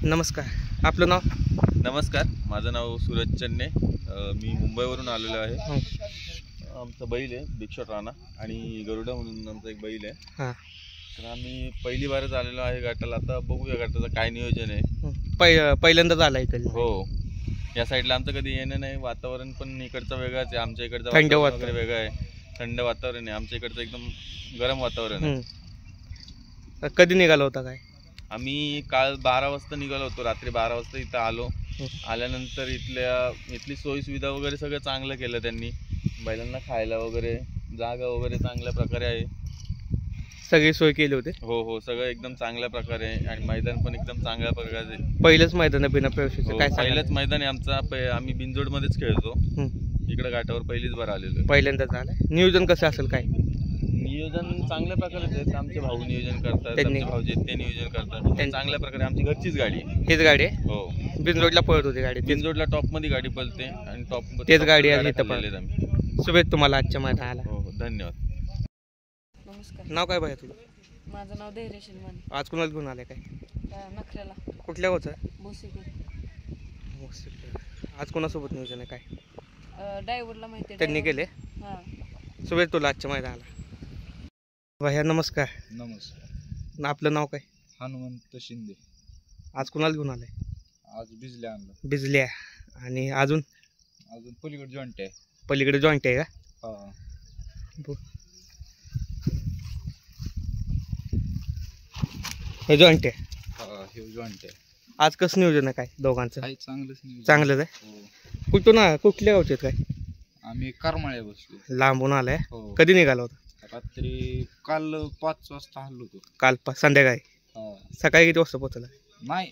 नमस्कार, आपलं नाव? नमस्कार, माझं नाव सूरज चन्ने. मी मुंबईवरून आलेलो आहे. आमचा बैल आहे बिगशॉट राणा आणि गरुडा म्हणून आमचा एक बैल आहे. हां, तर आम्ही पहिली बारच आलेलो आहे घाटाला. आता बघूया घाटाचं काय नियोजन आहे. पहिल्यांदाच आला इकडे? हो, या साईडला आमचं कधी येणं नाही. वातावरण पण इकडचं वेगळंच आहे. आमच्या इकडचं थंड वातावरण वगैरे वेगळं आहे. थंड वातावरण आहे. आमच्या इकडचं एकदम गरम वातावरण आहे. कधी निघाला होता काय? आम्ही काल 12 वाजता निघालो होतो. रात्री 12 वाजता इथं आलो. आल्यानंतर इथली सोयी सुविधा वगैरे सगळं चांगलं केलं त्यांनी. बैलांना खायला वगैरे जागा वगैरे चांगल्या प्रकारे आहे. सगळी सोय केली होती? हो हो, सगळं एकदम चांगल्या प्रकारे आहे आणि मैदान पण एकदम चांगल्या प्रकारे. पहिलंच मैदान आहे बिना प्रवेशाचं? काय पहिलंच मैदान आहे आमचा. आम्ही बिनजोडमध्येच खेळतो. इकडे घाटावर पहिलीच बार आलेलो. पहिल्यांदाच आलाय. नियोजन कसं असेल काय? नियोजन चांगल्या प्रकारेच आहे. आमचे भाऊ नियोजन करतात, आमचे भाऊजी ते नियोजन करतात चांगल्या प्रकारे. आमची घरचीच गाडी आहे. हीच गाडी आहे? हो, बिनजोडला पळत होती गाडी? बिनजोडला टॉपमध्ये गाडी पळते आणि तेच गाडी आहे इथं पळलेत आम्ही. शुभेच्छा तुम्हाला आजच्या मैदानाला. हो हो, धन्यवाद. नमस्कार, नाव काय भैया तुझं? माझं नाव धैर्यशील माने. आज कुणाला घेऊन आलाय काय? नखऱ्याला कुठल्या होतं? भोसीपूर. आज कोणासोबत नियोजन आहे काय? ड्रायव्हरला माहिती आहे. त्यांनी केले? हां. शुभेच्छा तुला आजच्या मैदानाला. भैया नमस्कार. नमस्कार. आपलं नाव काय? हनुमंत शिंदे. आज कुणाला घेऊन आलाय? आज भिजले आणलं. बिजल्या. आणि अजून पलीकडे जॉईंट आहे. पलीकडे जॉईंट आहे का? हा. हे जॉईंट आहे? हा, हे जॉईंट आहे. आज कसं नियोजन आहे काय दोघांचं? काही चांगलंच नाही. चांगलंच आहे. हो. कुठल्या गावचे आहेत काय? आम्ही करमाळ्या बसलो. लांबून आलाय? हो. कधी निघाला होता? रात्री काल 5 वाजता हल्लो होतो. काल संध्याकाळी? हा. सकाळी किती वाजता पोहोचला? नाही,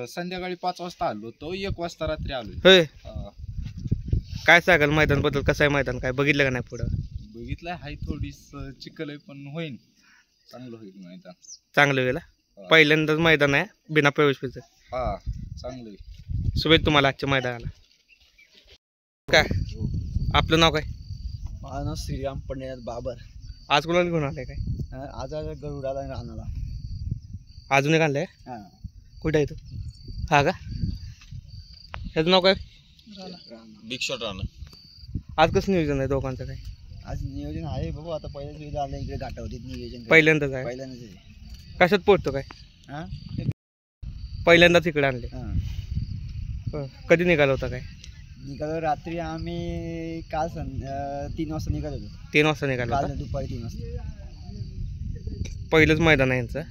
संध्याकाळी 5 वाजता हल्लो होतो. 1 वाजता रात्री आलो. होय. हा. काय सांगाल मैदान बद्दल? कसं आहे मैदान? काय बघितलं का नाही पुढं? बघितलंय. हाय थोडीस चिखल आहे पण होईल, चांगलं होईल मैदान. चांगलं गेला. पहिल्यांदाच मैदान आहे बिना प्रवेश फीचं? हा, चांगलं आहे. शुभेच्छा तुम्हाला आजच्या मैदानाला. काय आपलं नाव काय? माझं नाव श्रीराम पंडित बाबर. आज कोणाला घेऊन आलाय काय? आज गरुडाला राहणारा. अजून एक आणलंय? हां. कुठं आहे तो? हा का? ह्याचं नाव काय? बिगशॉट राणा. आज कसं नियोजन आहे दोघांचं काय? आज नियोजन आहे बघू. आता पहिल्याच वेळी आलं इकडे घाटावरती नियोजन. पहिल्यांदाच आहे? पहिल्यांदाच आहे. कशात पोहोचतो काय? हां, पहिल्यांदाच इकडे आणले? हां. कधी निघाला होता काय? निघालो रात्री आम्ही. काल 3 वाजता निघालो होतो. 3 वाजता निघाला काल होता? दुपारी 3 वाजता. पहिलंच मैदान आहे यांचं.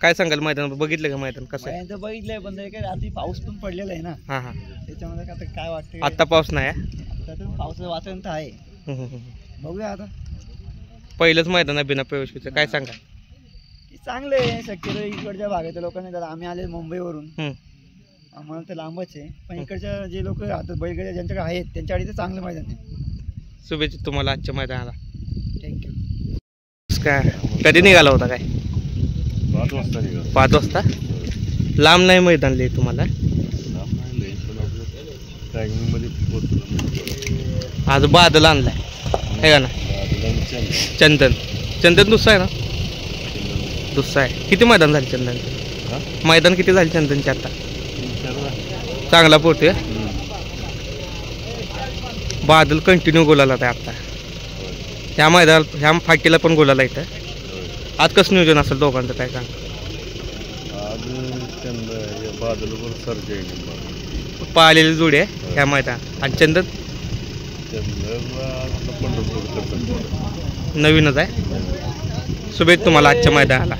काय सांगाल मैदान? बघितलं का मैदान कसं आहे? तर बघितलंय पण ते काय रात्री पाऊस पण पडलेला आहे ना. हां हां. त्याच्यामध्ये आता काय वाटतं? आत्ता पाऊस नाही आहे? आता तर पावसाचं वातावरण तर आहे. बघूया आता. पहिलंच मैदान आहे बिना प्रवेश फीचं. काय सांगा? चांगलं आहे. शक्यतो इकडच्या भागातल्या लोकांनी जरा. आम्ही आले मुंबईवरून. आम्हाला तर लांबच आहे पण इकडच्या जे लोक राहतात बैलगाड्या ज्यांच्याकडे आहेत त्यांच्याकडे तर चांगलं मैदान आहे. शुभेच्छा तुम्हाला आजच्या मैदानाला. थँक्यू. काय कधी निघाला होता काय? 5 वाजता निघालो. 5 वाजता? लांब नाही मैदान लिहि तुम्हाला? आज बादल आणलाय हे का ना? चंदन दुसरा आहे ना? दुसरा आहे. किती मैदान झाले चंदनचे? मैदान किती झाले चंदनचे आता? चांगला पोहतोय. बादल कंटिन्यू गोलाला आहे आता. ह्या मैदानात ह्या फाटीला पण गोलाला येतं. आज कसं नियोजन असेल दोघांचं काय सांग? पाहिलेली जोडी आहे ह्या मैदान. आणि चंदन नवीनच आहे. शुभेच्छा तुम्हाला आजच्या मैदानाला.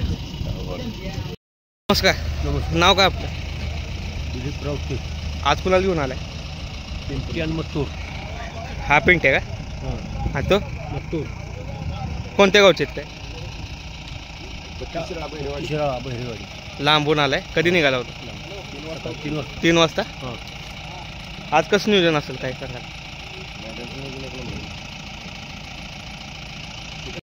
नमस्कार. नाव काय आपलं? आज कुणाला घेऊन आलाय? हा पिंट आहे का? हा तो कोणत्या गावचे आहेत काय? लांबून आलाय. कधी निघाला होता? 3 वाजता. आज कसं नियोजन असेल काय सांगा?